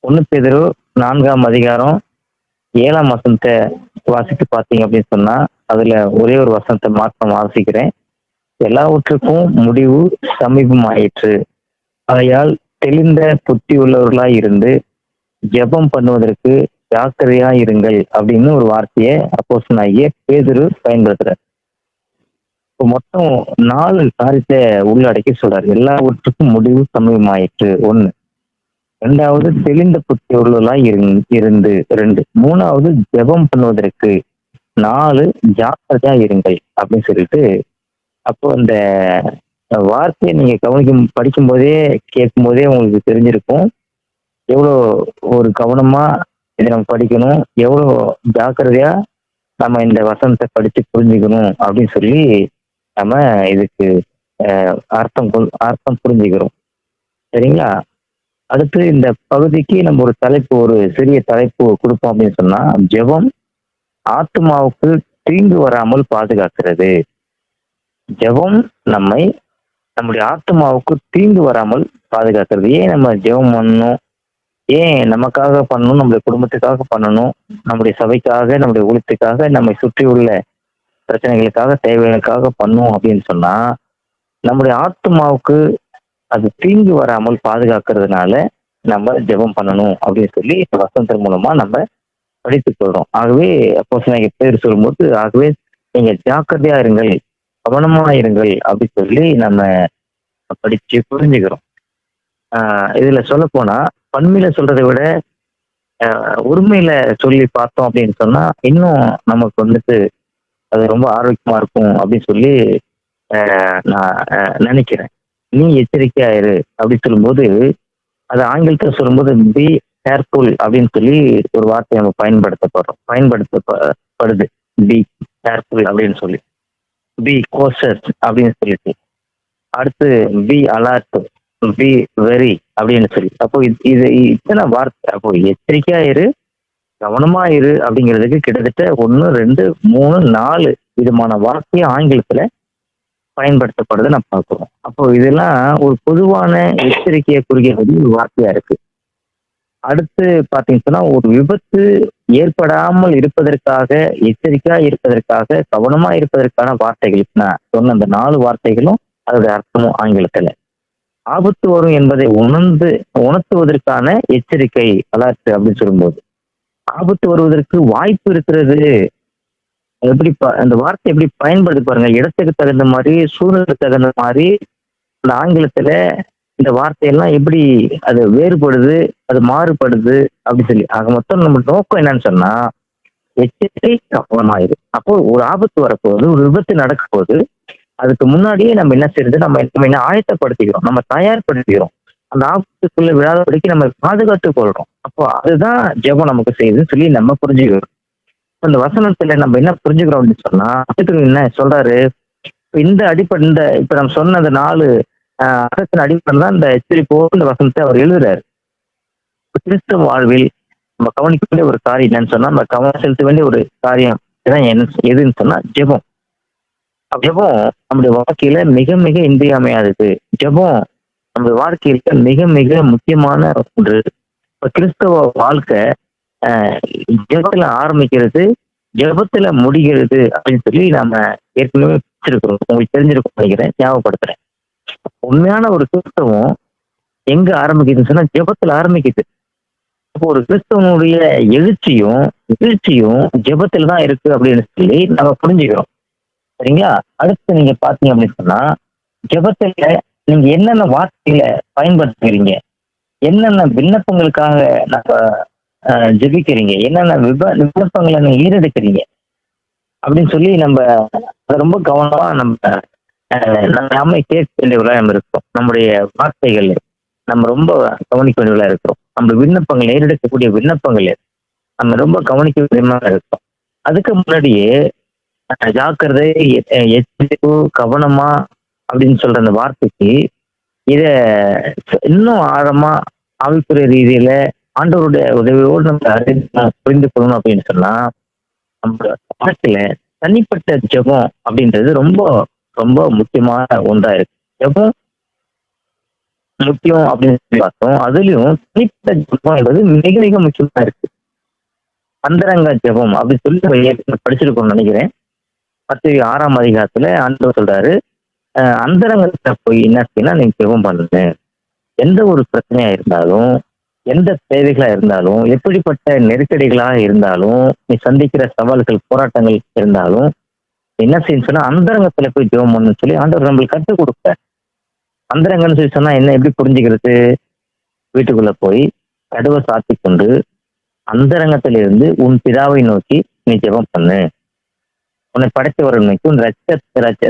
ஒன்னு பேதுரு 4ஆம் அதிகாரம் 7ஆம் வசனத்தை வாசித்து பார்த்தீங்க அப்படின்னு சொன்னா, அதுல ஒரே ஒரு வசனத்தை மாத்திரம் வாசிக்கிறேன். எல்லாவற்றுக்கும் முடிவு சமீபமாயிற்று. ஆகையால் தெளிந்த புத்தி உள்ளவர்களாய் இருந்து ஜெபம் பண்ணுவதற்கு ஜாக்கிரதையா இருங்கள் அப்படின்னு ஒரு வார்த்தையை அப்போஸ்தலனாகிய பேதுரு பயன்படுத்துறார். இப்போ மொத்தம் 4 காரியத்தை உள்ளடக்கி சொல்றாரு. எல்லாவற்றுக்கும் முடிவு சமீபமாயிற்று 1. 2வது தெளிந்த புத்தி உள்ளவர்களாய் இருந்து 2. 3வது ஜெபம் பண்ணுவதற்கு 4 ஜாக்கிரதையா இருங்கள் அப்படின்னு சொல்லிட்டு, அப்போ அந்த வார்த்தையை நீங்க படிக்கும் போதே கேட்கும் போதே உங்களுக்கு தெரிஞ்சிருக்கும் எவ்வளோ ஒரு கவனமா இதை நம்ம படிக்கணும், எவ்வளோ ஜாக்கிரதையா நம்ம இந்த வசனத்தை படிச்சு புரிஞ்சுக்கணும் அப்படின்னு சொல்லி நம்ம இதுக்கு அர்த்தம் புரிஞ்சுக்கிறோம். சரிங்களா? அடுத்து இந்த பகுதிக்கு நம்ம ஒரு சிறிய தலைப்பு கொடுப்போம் அப்படின்னு சொன்னா, ஜெபம் ஆத்மாவுக்கு தீங்கு வராமல் பாதுகாக்கிறது. ஜெபம் நம்முடைய ஆத்மாவுக்கு தீங்கு வராமல் பாதுகாக்கிறது. ஏன் நம்ம ஜெபம் பண்ணணும், ஏன் நமக்காக பண்ணணும், நம்முடைய குடும்பத்துக்காக பண்ணணும், நம்முடைய சபைக்காக, நம்முடைய ஊழியத்துக்காக, நம்மை சுற்றி உள்ள பிரச்சனைகளுக்காக, தேவைகளுக்காக பண்ணணும் அப்படின்னு சொன்னா, நம்முடைய ஆத்மாவுக்கு அது தீங்கு வராமல் பாதுகாக்கிறதுனால நம்ம ஜெபம் பண்ணணும் அப்படின்னு சொல்லி வசனத்தின் மூலமா நம்ம படித்துக் கொள்றோம். ஆகவே அப்போஸ்தலனாகிய பேதுரு சொல்லும்போது, ஆகவே நீங்க ஜாக்கிரதையா இருங்கள், கவனமா இருங்கள் அப்படி சொல்லி நம்ம படிச்சு புரிஞ்சுக்கிறோம். இதுல சொல்ல போனா பன்மையில சொல்றதை விட உரிமையில சொல்லி பார்த்தோம் அப்படின்னு சொன்னா இன்னும் நமக்கு வந்துட்டு அது ரொம்ப ஆரோக்கியமா இருக்கும் அப்படின்னு சொல்லி நான் நினைக்கிறேன். நீ எச்சரிக்கையா இரு அப்படி சொல்லும்போது, அது ஆங்கிலத்தில் சொல்லும்போது பி கேர்ஃபுல் அப்படின்னு சொல்லி ஒரு வார்த்தை நம்ம பயன்படுத்தப்படுது. பி கேர்ஃபுல் அப்படின்னு சொல்லி, பி கோஷஸ் அப்படின்னு சொல்லிட்டு, அடுத்து பி அலர்ட், பி வெரி அப்படின்னு சொல்லி. அப்போ இது இத்தனை வார்த்தை. அப்போ எச்சரிக்கையா இரு, கவனமா இரு அப்படிங்கிறதுக்கு கிட்டத்தட்ட 1, 2, 3, 4 விதமான வார்த்தையை ஆங்கிலத்துல பயன்படுத்தப்படுறதை நம்ம பார்க்கிறோம். அப்போ இதெல்லாம் ஒரு பொதுவான எச்சரிக்கையை குறிக்கக்கூடிய ஒரு வார்த்தையா இருக்கு. அடுத்து பாத்தீங்கன்னா சொன்னா, ஒரு விபத்து ஏற்படாமல் இருப்பதற்காக, எச்சரிக்கையா இருப்பதற்காக, கவனமா இருப்பதற்கான வார்த்தைகள் நான் சொன்ன அந்த 4 வார்த்தைகளும் அதோட அர்த்தமும் ஆங்கிலத்துல. ஆபத்து வரும் என்பதை உணர்த்துவதற்கான எச்சரிக்கை அலர்ட் அப்படின்னு சொல்லும்போது, ஆபத்து வருவதற்கு வாய்ப்பு இருக்கிறது. எப்படி அந்த வார்த்தை எப்படி பயன்படுத்தி பாருங்க, இடத்துக்கு தகுந்த மாதிரி, சூழ்நிலைக்கு தகுந்த மாதிரி அந்த ஆங்கிலத்துல இந்த வார்த்தையெல்லாம் எப்படி அது வேறுபடுது, அது மாறுபடுது அப்படின்னு சொல்லி. ஆக மொத்தம் நம்ம நோக்கம் என்னன்னு சொன்னா, எச்சரிக்கை கவனமாயிரு. அப்போ ஒரு ஆபத்து வரப்போகுது, ஒரு விபத்து நடக்க போகுது, அதுக்கு முன்னாடியே நம்ம என்ன செய்யறது, நம்ம என்ன ஆயத்தப்படுத்திக்கிறோம், நம்ம தயார்படுத்திக்கிறோம். அந்த ஆபத்துக்குள்ள விழாதபடிக்கு நம்ம பாதுகாத்து கொள்றோம். அப்போ அதுதான் ஜெபம் நமக்கு செய்யுதுன்னு சொல்லி நம்ம புரிஞ்சுக்கிறோம். இந்த வசனத்துல நம்ம என்ன புரிஞ்சுக்கிறோம் அப்படின்னு சொன்னா, என்ன சொல்றாரு, இந்த இப்ப நம்ம சொன்ன அந்த 4 அர்த்தத்தின் அடிப்படை தான் இந்த எச்சரிப்போ இந்த வசனத்தை அவர் எழுதுறாரு. கிறிஸ்தவ வாழ்வில் நம்ம கவனிக்க வேண்டிய ஒரு காரியம் என்னன்னு சொன்னா, நம்ம கவனம் செலுத்த வேண்டிய ஒரு காரியம் எதுன்னு சொன்னா ஜெபம். ஜெபம் நம்முடைய வாழ்க்கையில மிக மிக இன்றியமையாதது. ஜெபம் நம்முடைய வாழ்க்கையில மிக மிக முக்கியமான ஒன்று. இப்ப கிறிஸ்தவ வாழ்க்கை ஜெபத்துல ஆரம்பிக்கிறது, ஜெபத்துல முடிகிறது அப்படின்னு சொல்லி நாம ஏற்கனவே வச்சிருக்கிறோம். உங்களுக்கு தெரிஞ்சிருக்கும் நினைக்கிறேன், ஞாபகப்படுத்துறேன். உண்மையான ஒரு கிறிஸ்தவம் எங்க ஆரம்பிக்குதுன்னு சொன்னா ஜெபத்துல ஆரம்பிக்குது. அப்போ ஒரு கிறிஸ்தவனுடைய எழுச்சியும் ஜெபத்துல தான் இருக்கு அப்படின்னு சொல்லி நம்ம புரிஞ்சுக்கிறோம். சரிங்களா? அடுத்து நீங்க பாத்தீங்க அப்படின்னு சொன்னா, ஜெபத்துல நீங்க என்னென்ன வார்த்தைகளை பயன்படுத்துகிறீங்க, என்னென்ன விண்ணப்பங்களுக்காக நம்ம ஜெபிக்கிறீங்க, என்னென்ன விண்ணப்பங்களை நீங்க ஈடெடுக்கிறீங்க அப்படின்னு சொல்லி நம்ம அதை ரொம்ப கவனமா நாம கேட்க வேண்டியவர்களா நம்ம இருக்கோம். நம்முடைய வார்த்தைகள் நம்ம ரொம்ப கவனிக்க வேண்டியவர்களா இருக்கிறோம். நம்ம விண்ணப்பங்கள் ஏறெடுக்கக்கூடிய விண்ணப்பங்கள் நம்ம ரொம்ப கவனிக்க வேண்டியவர்களா இருக்கோம். அதுக்கு முன்னாடியே ஜாக்கிரதை, எச்சரிப்பு, கவனமா அப்படின்னு சொல்ற அந்த வார்த்தைக்கு இத இன்னும் ஆழமா ஆவிக்குரிய ரீதியில ஆண்டவருடைய உதவியோடு நம்ம புரிந்து கொள்ளணும் அப்படின்னு சொன்னா, நம்ம வாழ்க்கையில தனிப்பட்ட ஜெபம் அப்படின்றது ரொம்ப ரொம்ப முக்கியமான ஒன்றா இருக்கு. ஜெபம் முக்கியம் அப்படின்னு சொல்லி பார்த்தோம். அதுலயும் தனிப்பட்ட ஜெபம் என்பது மிக மிக முக்கியமா இருக்கு. அந்தரங்க ஜெபம் அப்படின்னு சொல்லி நம்ம ஏற்கனவே படிச்சிருக்கோம்னு நினைக்கிறேன். மத்தேயு 6ஆம் அதிகாரத்துல ஆண்டவர் சொல்றாரு, அந்தரங்கத்துல போய் என்ன செய்யணும், நீங்க ஜெபம் பண்ணுங்க. எந்த ஒரு பிரச்சனையா இருந்தாலும், எந்த தேவைகளா இருந்தாலும், எப்படிப்பட்ட நெருக்கடிகளாக இருந்தாலும், நீ சந்திக்கிற சவால்கள், போராட்டங்கள் இருந்தாலும் என்ன செய்யணும்னு சொன்னா அந்தரங்கத்துல போய் ஜெபம் பண்ணணும்னு சொல்லி ஆண்டவர் நம்மளுக்கு கற்றுக் கொடுப்பார். அந்தரங்கன்னு சொல்லி சொன்னா என்ன, எப்படி புரிஞ்சுக்கிறது? வீட்டுக்குள்ள போய் கதவை சாத்தி கொண்டு அந்தரங்கத்துல இருந்து உன் பிதாவை நோக்கி நீ ஜெபம் பண்ணு. உன்னை படைத்தவரை நோக்கி, உன்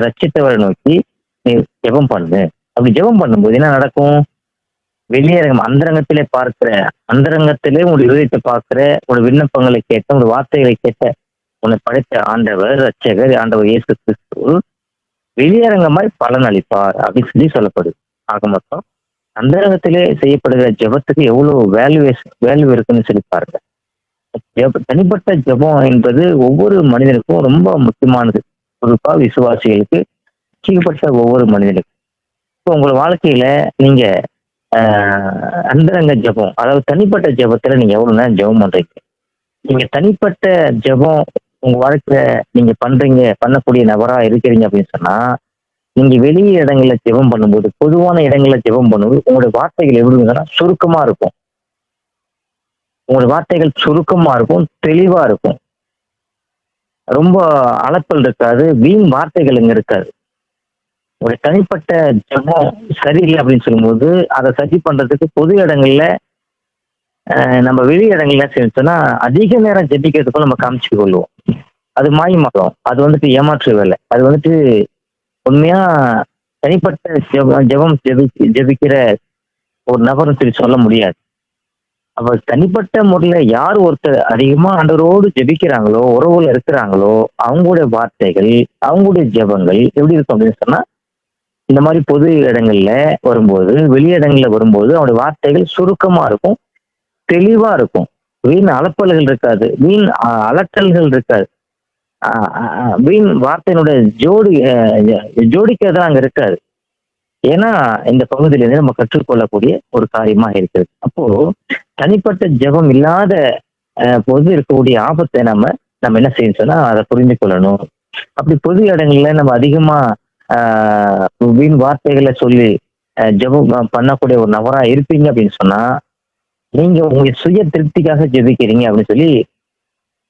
ரட்சித்தவரை நோக்கி நீ ஜெபம் பண்ணு. அப்படி ஜெபம் பண்ணும்போது என்ன நடக்கும்? வெளியரங்கம் அந்தரங்கத்திலே பார்க்கிற, அந்தரங்கத்திலே உங்களுடைய இதயத்தை பார்க்கிற, உங்களுடைய விண்ணப்பங்களை கேட்ட, உங்களுடைய வார்த்தைகளை கேட்ட உன்னை படைத்த ஆண்டவர், ரட்சகர், ஆண்டவர் இயேசு கிறிஸ்து வெளியரங்கமாய் பலன் அளிப்பார் அப்படின்னு சொல்லி சொல்லப்படுது. ஆக மொத்தம் அந்தரங்கத்திலே செய்யப்படுகிற ஜெபத்துக்கு எவ்வளவு வேல்யூ இருக்குன்னு சொல்லி பாருங்க. தனிப்பட்ட ஜெபம் என்பது ஒவ்வொரு மனிதனுக்கும் ரொம்ப முக்கியமானது. குறிப்பா விசுவாசிகளுக்கு, முக்கியப்பட்ட ஒவ்வொரு மனிதனுக்கும். இப்போ உங்களோட வாழ்க்கையில நீங்க அந்தரங்க ஜெபம், அதாவது தனிப்பட்ட ஜெபத்துல நீங்க எவ்வளவு நேரம் ஜெபம் பண்றீங்க? நீங்க தனிப்பட்ட ஜெபம் உங்க வாழ்க்கையில நீங்க பண்ணக்கூடிய நபரா இருக்கிறீங்க அப்படின்னு சொன்னா, நீங்க வெளி இடங்கள்ல ஜெபம் பண்ணும்போது, பொதுவான இடங்கள்ல ஜெபம் பண்ணும்போது உங்களுடைய வார்த்தைகள் எப்படி இருக்குன்னா சுருக்கமா இருக்கும். உங்களுடைய வார்த்தைகள் சுருக்கமா இருக்கும், தெளிவா இருக்கும். ரொம்ப அலப்பல் இருக்காது, வீண் வார்த்தைகள் இங்க இருக்காது. ஒரு தனிப்பட்ட ஜெபம் சரியில்லை அப்படின்னு சொல்லும்போது அதை சரி பண்றதுக்கு பொது இடங்கள்ல நம்ம வெளி இடங்கள்ல சொன்னா அதிக நேரம் ஜெபிக்கிறதுக்கும் நம்ம காமிச்சு கொள்வோம். அது மாயமாகும். அது வந்துட்டு ஏமாற்று வேலை. அது வந்துட்டு உண்மையா தனிப்பட்ட ஜெபம் ஜெபிக்கிற ஒரு நபர்னு சொல்லி சொல்ல முடியாது. அப்ப தனிப்பட்ட முறையில யார் ஒருத்தர் அதிகமா ஆண்டவரோடு ஜெபிக்கிறாங்களோ, உறவுல இருக்கிறாங்களோ, அவங்களுடைய வார்த்தைகள், அவங்களுடைய ஜெபங்கள் எப்படி இருக்கும் அப்படின்னு சொன்னா, இந்த மாதிரி பொது இடங்கள்ல வரும்போது, வெளி இடங்கள்ல வரும்போது அவனுடைய வார்த்தைகள் சுருக்கமா இருக்கும், தெளிவா இருக்கும். வீண் அலப்பல்கள் இருக்காது, வீண் அலட்டல்கள் இருக்காது, வீண் வார்த்தையினுடைய ஜோடிக்கிறதா அங்க இருக்காது. ஏன்னா இந்த பகுதியிலிருந்து நம்ம கற்றுக்கொள்ளக்கூடிய ஒரு காரியமா இருக்கிறது. அப்போ தனிப்பட்ட ஜெபம் இல்லாத பொது இருக்கக்கூடிய ஆபத்தை நம்ம என்ன செய்யணும் சொன்னா அதை புரிந்து கொள்ளணும். அப்படி பொது இடங்கள்ல நம்ம அதிகமா வீண் வார்த்தைகளை சொல்லி ஜெபம் பண்ணக்கூடிய ஒரு நபரா இருப்பீங்க அப்படின்னு சொன்னா, நீங்க உங்க சுய திருப்திக்காக ஜெபிக்கிறீங்க அப்படின்னு சொல்லி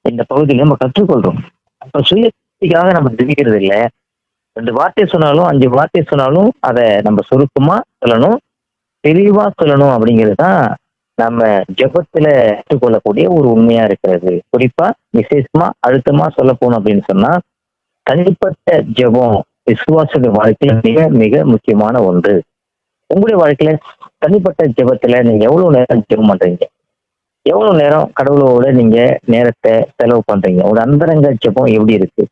இந்த பகுதியில நம்ம கற்றுக்கொள்றோம். அப்ப சுய திருப்திக்காக நம்ம ஜெபிக்கிறது இல்லை. 2 வார்த்தை சொன்னாலும் 5 வார்த்தை சொன்னாலும் அதை நம்ம சுருக்கமா சொல்லணும், தெளிவா சொல்லணும். அப்படிங்கிறது தான் நம்ம ஜெபத்துல கற்றுக்கொள்ளக்கூடிய ஒரு உண்மையா இருக்கிறது. குறிப்பா விசேஷமா அழுத்தமா சொல்ல போனோம் அப்படின்னு சொன்னா, தனிப்பட்ட ஜெபம் விசுவாச வாழ்க்கையில மிக மிக முக்கியமான ஒன்று. உங்களுடைய வாழ்க்கையில தனிப்பட்ட ஜெபத்துல நீங்க எவ்வளவு நேரம் ஜெபம் பண்றீங்க? எவ்வளவு நேரம் கடவுளோட நீங்க நேரத்தை செலவு பண்றீங்க? ஒரு அந்தரங்க ஜெபம் எப்படி இருக்கு?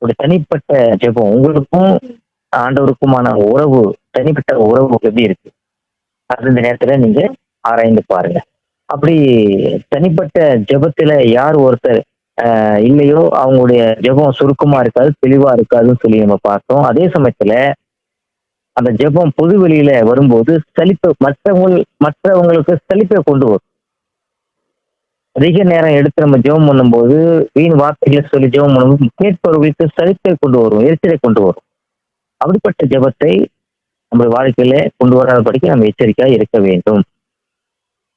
ஒரு தனிப்பட்ட ஜெபம் உங்களுக்கும் ஆண்டவருக்குமான உறவு, தனிப்பட்ட உறவு எப்படி இருக்கு? அது இந்த நேரத்துல நீங்க ஆராய்ந்து பாருங்க. அப்படி தனிப்பட்ட ஜெபத்துல யார் ஒருத்தர் இல்லையோ அவங்களுடைய ஜெபம் சுருக்கமா இருக்காது, தெளிவா இருக்காதுன்னு சொல்லி நம்ம பார்த்தோம். அதே சமயத்துல அந்த ஜெபம் பொது வெளியில வரும்போது மற்றவங்களுக்கு சலிப்பை கொண்டு வரும். அதிக நேரம் எடுத்து நம்ம ஜெபம் பண்ணும்போது வீண் வார்த்தைகளை சொல்லி ஜெபம் பண்ணும்போது கேட்பவர்களுக்கு சலிப்பை கொண்டு வரும், எரிச்சலை கொண்டு வரும். அப்படிப்பட்ட ஜெபத்தை நம்முடைய வாழ்க்கையில கொண்டு வராதபடிக்கு நம்ம எச்சரிக்கையா இருக்க வேண்டும்.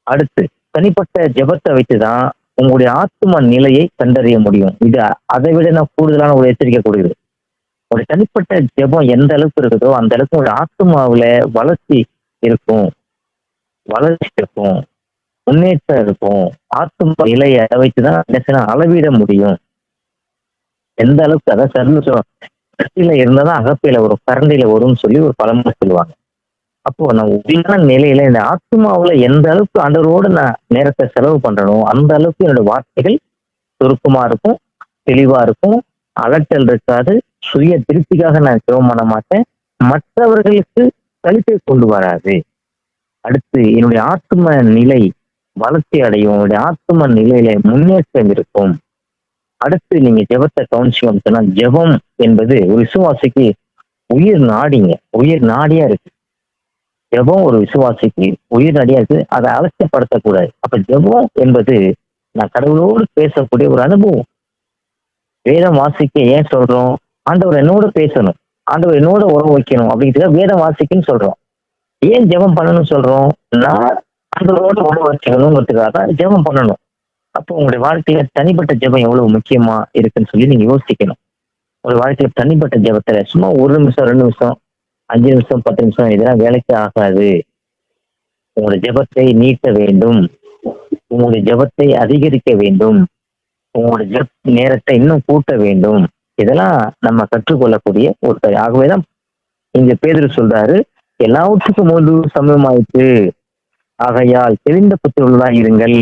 அடுத்து தனிப்பட்ட ஜெபத்தை வச்சுதான் உங்களுடைய ஆத்ம நிலையை கண்டறிய முடியும். இது அதை விட நான் கூடுதலான ஒரு எச்சரிக்கை கொடுக்குது. உங்களுடைய தனிப்பட்ட ஜெபம் எந்த அளவுக்கு இருக்குதோ அந்த அளவுக்கு உங்களுடைய ஆத்மாவில வளர்ச்சி இருக்கும், முன்னேற்றம் இருக்கும். ஆத்ம நிலையை அதை வச்சுதான் என்ன அளவிட முடியும். எந்த அளவுக்கு அதான் கட்டில இருந்தாதான் அகப்பையில வரும், கரண்டில வரும்னு சொல்லி ஒரு பழமொழி சொல்லுவாங்க. அப்போ நான் உண்மையான நிலையில இந்த ஆத்மாவுல எந்த அளவுக்கு ஆண்டவரோடு நான் நேரத்தை செலவு பண்றனோ அந்த அளவுக்கு என்னோட வார்த்தைகள் சுருக்கமா இருக்கும், தெளிவா இருக்கும், அலட்டல் இருக்காது, சுய திருப்திக்காக நான் ஜெபம் பண்ண மாட்டேன், மற்றவர்களுக்கு சலிப்பை கொண்டு வராது. அடுத்து என்னுடைய ஆத்ம நிலை வளர்ச்சி அடையும், என்னுடைய ஆத்ம நிலையில முன்னேற்றம் இருக்கும். அடுத்து நீங்க ஜெபத்தை கவனிச்சு சொன்னா, ஜெபம் என்பது ஒரு விசுவாசிக்கு உயிர் நாடியா இருக்கு. ஜெபம் ஒரு விசுவாசிக்கு உயிரடியா இருக்கு. அதை அலட்சியப்படுத்தக்கூடாது. அப்ப ஜெபம் என்பது நான் கடவுளோடு பேசக்கூடிய ஒரு அனுபவம். வேதம் வாசிக்க ஏன் சொல்றோம்? ஆண்டவர் என்னோட பேசணும், ஆண்டவர் என்னோட உறவு வைக்கணும் அப்படிங்கிறதுக்காக வேதம் வாசிக்குன்னு சொல்றோம். ஏன் ஜெபம் பண்ணணும்னு சொல்றோம்? நான் ஆண்டவரோட உறவு வச்சுக்கணுங்கிறதுக்காக தான் ஜெபம் பண்ணணும். அப்போ உங்களுடைய வாழ்க்கையில தனிப்பட்ட ஜெபம் எவ்வளவு முக்கியமா இருக்குன்னு சொல்லி நீங்க யோசிக்கணும். ஒரு வாழ்க்கையில தனிப்பட்ட ஜெபத்துல சும்மா 1 நிமிஷம், 2 நிமிஷம், 5 நிமிஷம், 10 நிமிஷம் இதெல்லாம் வேலைக்கு ஆகாது. உங்களுடைய ஜெபத்தை நீட்ட வேண்டும். உங்களுடைய ஜெபத்தை அதிகரிக்க வேண்டும். உங்களுடைய ஜெப நேரத்தை இன்னும் கூட்ட வேண்டும். இதெல்லாம் நம்ம கற்றுக்கொள்ளக்கூடிய ஒரு ஆகவேதான் இங்க பேதுரு சொல்றாரு, எல்லாவற்றுக்கும் முழு சமயமாயிற்று, ஆகையால் தெளிந்த புத்தியுள்ளதா இருங்கள்,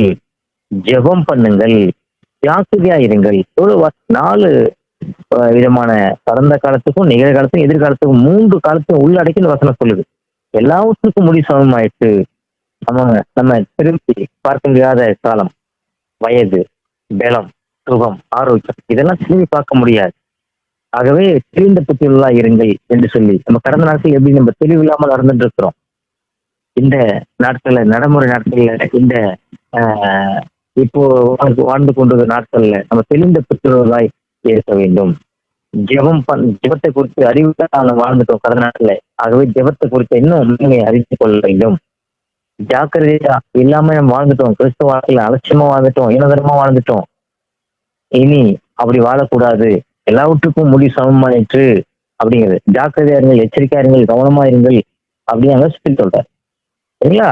ஜெபம் பண்ணுங்கள், ஜாக்கிரதையா இருங்கள். 4 விதமான கடந்த காலத்துக்கும் நிகழ்காலத்துக்கும் எதிர்காலத்துக்கும் 3 காலத்துக்கும் உள்ளடக்கின்னு வசனம் சொல்லுது. எல்லாவற்றுக்கும் முடி சமமாயிட்டு. நம்ம நம்ம திரும்பி பார்க்க முடியாத காலம், வயது, பலம், சுகம், ஆரோக்கியம் இதெல்லாம் திரும்பி பார்க்க முடியாது. ஆகவே தெளிந்த புத்தியுள்ளதா இருங்கள் என்று சொல்லி நம்ம கடந்த நாட்கள் எப்படி நம்ம தெளிவில்லாமல் நடந்துட்டு இருக்கிறோம். இந்த நாட்கள்ல நடைமுறை நாட்கள்ல இந்த இப்போ வாழ்ந்து கொண்டிருக்கிற நாட்கள்ல நம்ம தெளிந்த புத்தியுள்ளதாய் இருக்க வேண்டும். ஜெபத்தை குறித்து அறிவுதான் நாங்கள் வாழ்ந்துட்டோம் கடந்த நாட்கள்ல. ஆகவே ஜெபத்தை குறித்து இன்னும் உண்மையை அறிந்து கொள்ள வேண்டும். ஜாக்கிரதையா இல்லாம நம்ம வாழ்ந்துட்டோம். கிறிஸ்தவ வாழ்க்கையில அலட்சியமா வாழ்ந்துட்டோம், இனதரமா வாழ்ந்துட்டோம். இனி அப்படி வாழக்கூடாது. எல்லாவற்றுக்கும் முடி சமமாயிற்று அப்படிங்கிறது. ஜாக்கிரதையா இருங்கள், எச்சரிக்கையா இருங்கள், கவனமா இருங்கள் அப்படின்னு சொல்லி சொல்றாரு. சரிங்களா?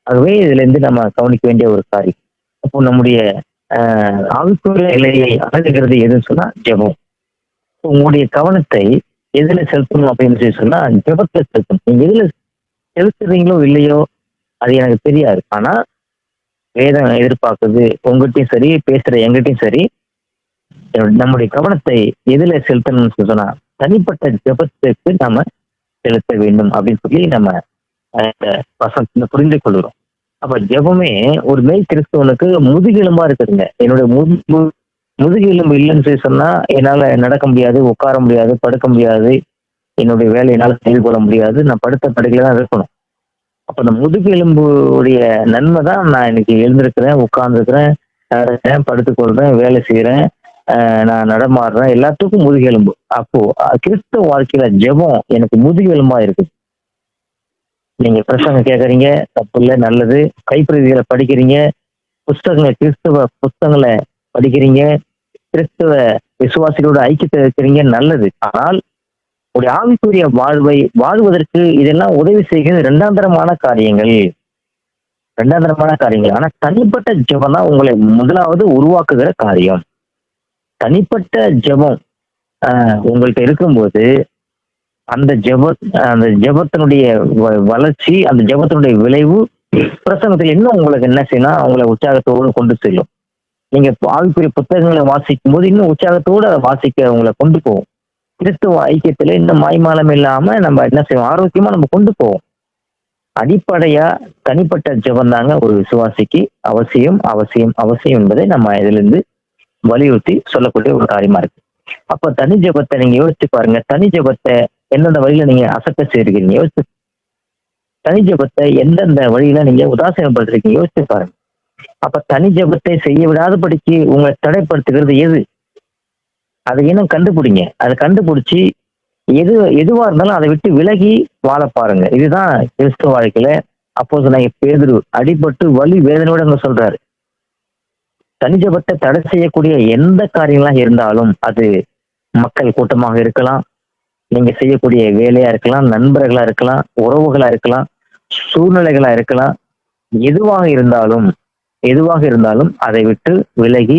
ஆகவே இதுல இருந்து நம்ம கவனிக்க வேண்டிய ஒரு காரியம். அப்போ நம்முடைய ஆவிக்குரிய நிலையை அணுகுகிறது எதுன்னு சொன்னா ஜெபம். உங்களுடைய கவனத்தை எதுல செலுத்தணும் அப்படின்னு சொல்லி சொன்னா ஜெபத்துல செலுத்தணும். நீங்க எதுல செலுத்துறீங்களோ இல்லையோ அது எனக்கு தெரியாது. ஆனா வேதம் எதிர்பார்க்குது உங்ககிட்டயும் சரி, பேசுற எங்கிட்டையும் சரி, நம்முடைய கவனத்தை எதுல செலுத்தணும்னு சொன்னா தனிப்பட்ட ஜெபத்துக்கு நாம செலுத்த வேண்டும் அப்படின்னு சொல்லி நம்ம வசனத்துல புரிந்து கொள்கிறோம். அப்ப ஜெபமே ஒரு மெய் கிறிஸ்தவனுக்கு முதுகெலும்பா இருக்குதுங்க. என்னுடைய முதுகெலும்பு இல்லைன்னு சொல்லி சொன்னா என்னால நடக்க முடியாது, உட்கார முடியாது, படுக்க முடியாது, என்னுடைய வேலை என்னால செய்து கொள்ள முடியாது, நான் படுத்த படுக்கையில தான் இருக்கணும். அப்ப அந்த முதுகெலும்புடைய நன்மை தான் நான் இன்னைக்கு எழுந்திருக்கிறேன், உட்கார்ந்துருக்கிறேன், நடக்கிறேன், படுத்துக்கொள்றேன், வேலை செய்யறேன், நான் நடமாடுறேன், எல்லாத்துக்கும் முதுகெலும்பு. அப்போ கிறிஸ்தவ வாழ்க்கையில ஜெபம் எனக்கு முதுகெலும்பா இருக்குது. நீங்க பிரசங்கம் கேட்கறீங்க, தப்பு இல்லை, நல்லது. கைப்பிரதிகளை படிக்கிறீங்க, புஸ்தகங்களை, கிறிஸ்தவ புஸ்தகங்களை படிக்கிறீங்க, கிறிஸ்தவ விசுவாசிகளோட ஐக்கியத்தை இருக்கிறீங்க, நல்லது. ஆனால் உடைய ஆவிக்குரிய வாழ்வை வாழ்வதற்கு இதெல்லாம் உதவி செய்கிறது இரண்டாந்தரமான காரியங்கள். ஆனா தனிப்பட்ட ஜெபம் தான் உங்களை முதலாவது உருவாக்குகிற காரியம். தனிப்பட்ட ஜெபம் உங்கள்கிட்ட இருக்கும்போது அந்த ஜெபத்தினுடைய வளர்ச்சி, அந்த ஜெபத்தினுடைய விளைவு பிரசங்கத்தில் இன்னும் உங்களுக்கு என்ன செய்யணும், உங்களை உற்சாகத்தோடு கொண்டு செல்லும். நீங்க ஆவிக்குரிய புத்தகங்களை வாசிக்கும் போது இன்னும் உற்சாகத்தோடு அதை வாசிக்க உங்களை கொண்டு போவோம். கிறிஸ்துவ ஐக்கியத்துல இன்னும் மாய்மாலம் இல்லாம நம்ம என்ன செய்வோம், ஆரோக்கியமா நம்ம கொண்டு போவோம். அடிப்படையா தனிப்பட்ட ஜெபம் தாங்க ஒரு விசுவாசிக்கு அவசியம் அவசியம் அவசியம் என்பதை நம்ம இதுல இருந்து வலியுறுத்தி சொல்லக்கூடிய ஒரு காரியமா இருக்கு. அப்ப தனி ஜெபத்தை நீங்க யோசிச்சு பாருங்க. தனி ஜெபத்தை எந்தெந்த வழியில நீங்க அசட்ட செய்றீங்க யோசிச்சு, தனி ஜெபத்தை எந்தெந்த வழியில நீங்க உதாசீனப்படுத்துறீங்க யோசிச்சு பாருங்க. அப்ப தனி ஜெபத்தை செய்ய விடாதபடிக்கு உங்களை தடைப்படுத்துகிறது எது, அதை இன்னும் கண்டுபிடிங்க. அதை கண்டுபிடிச்சி எதுவா இருந்தாலும் அதை விட்டு விலகி வாழ பாருங்க. இதுதான் கிறிஸ்துவ வாழ்க்கையில அப்போஸ்தலனாகிய பேதுரு அடிபட்டு வலி வேதனையோட அங்க சொல்றாரு. தனி ஜெபத்தை தடை செய்யக்கூடிய எந்த காரியங்களா இருந்தாலும், அது மக்கள் கூட்டமாக இருக்கலாம், நீங்க செய்யக்கூடிய வேலையா இருக்கலாம், நண்பர்களா இருக்கலாம், உறவுகளா இருக்கலாம், சூழ்நிலைகளா இருக்கலாம், எதுவாக இருந்தாலும் அதை விட்டு விலகி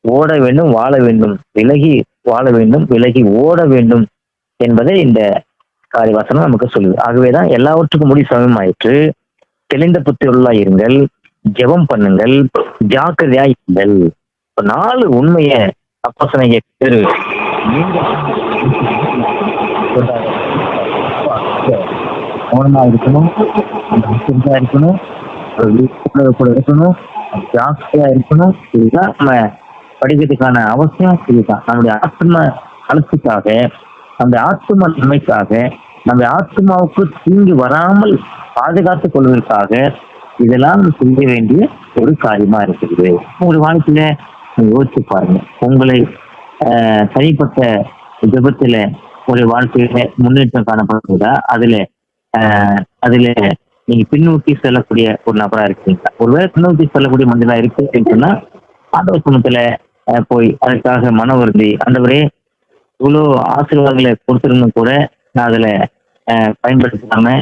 ஓட வேண்டும், வாழ வேண்டும். விலகி வாழ வேண்டும், விலகி ஓட வேண்டும் என்பதை இந்த காரியவாசனம் நமக்கு சொல்லுது. ஆகவேதான் எல்லாவற்றுக்கும் முடி சமயமாயிற்று, தெளிந்த புத்தியுள்ளா இருங்கள், ஜெபம் பண்ணுங்கள், ஜாக்கிரதையா இருங்கள். 4 உண்மைய அப்போஸ்தலனாகிய பேதுரு கவனமா இருக்கணும், இருக்கணும், கூட இருக்கணும், ஜாக்கிரதையா இருக்கணும். இதுதான் நம்ம படிக்கிறதுக்கான அவசியம். இதுதான் நம்முடைய ஆத்ம வளர்ச்சிக்காக, அந்த ஆத்ம நன்மைக்காக நம்ம ஆத்மாவுக்கு தீங்கு வராமல் பாதுகாத்துக் கொள்வதற்காக இதெல்லாம் செய்ய வேண்டிய ஒரு காரியமா இருக்குது. உங்க வாழ்க்கையில நீங்க யோசிச்சு பாருங்க. உங்களை தனிப்பட்ட ஜெபத்துல உங்களுடைய வாழ்க்கையில முன்னேற்றம் காணப்படுறதா? அதுல நீங்க பின்னோக்கி செல்லக்கூடிய ஒரு நபரா இருக்கீங்களா? ஒருவேளை பின்னோக்கி செல்லக்கூடிய மனிதனா இருக்கு அப்படின்னு சொன்னா ஆண்டவர் சமூகத்துல போய் அதற்காக மன வருந்தி, ஆண்டவரே இவ்வளோ ஆசீர்வாதங்களை கொடுத்திருந்தும் கூட நான் அதுல பயன்படுத்தாம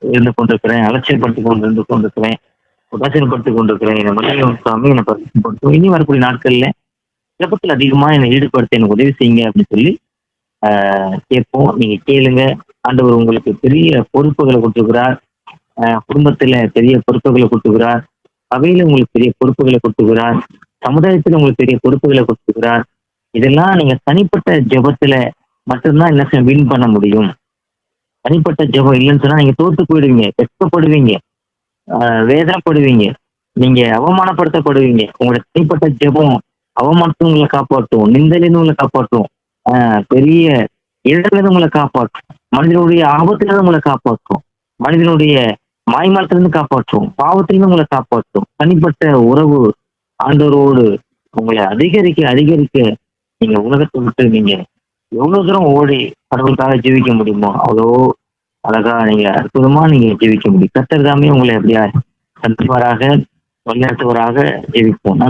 இருந்து கொண்டிருக்கிறேன், அலட்சியப்படுத்திக் கொண்டிருக்கிறேன், உதாசீனப்படுத்திக் கொண்டிருக்கிறேன். என்னை மன்னியும் சுவாமி, என்னை பரிசுத்தப்படுத்தும். இனி வரக்கூடிய நாட்கள்ல ஜெபத்துல அதிகமா என்னை ஈடுபடுத்த எனக்கு உதவி செய்யுங்க அப்படின்னு சொல்லி கேட்போம். நீங்க கேளுங்க. ஆண்டவர் உங்களுக்கு பெரிய பொறுப்புகளை கொடுத்துக்கிறார். குடும்பத்துல பெரிய பொறுப்புகளை கொடுத்துக்கிறார். சபையில உங்களுக்கு பெரிய பொறுப்புகளை கொடுத்துக்கிறார். சமுதாயத்துல உங்களுக்கு பெரிய பொறுப்புகளை கொடுத்துக்கிறார். இதெல்லாம் நீங்க தனிப்பட்ட ஜெபத்துல மட்டும்தான் என்ன செய்ய வின் பண்ண முடியும். தனிப்பட்ட ஜெபம் இல்லைன்னு சொன்னா நீங்க தோத்து போயிடுவீங்க, வெட்கப்படுவீங்க, வேதனைப்படுவீங்க, நீங்க அவமானப்படுத்தப்படுவீங்க. உங்களோட தனிப்பட்ட ஜெபம் அவமானத்துல உங்களை காப்பாற்றும், நிந்தையிலிருந்து உங்களை காப்பாற்றும், பெரிய இடத்துல உங்களை காப்பாற்றும், மனிதனுடைய ஆபத்திலிருந்து உங்களை காப்பாற்றும், மனிதனுடைய மாய்மாலத்திலிருந்து காப்பாற்றும், பாவத்திலிருந்து உங்களை காப்பாற்றும். தனிப்பட்ட உறவு ஆண்டவரோடு உங்களை அதிகரிக்க அதிகரிக்க நீங்க உலகத்தை விட்டு நீங்க எவ்வளவு தூரம் ஓடி கடவுளுக்காக ஜீவிக்க முடியுமோ அவ்வளோ அழகா நீங்க அற்புதமா நீங்க ஜீவிக்க முடியும். கர்த்தர் தாமே உங்களை எப்படியா சந்திப்பவராக வழிநடத்துவராக ஜீவிப்போம்.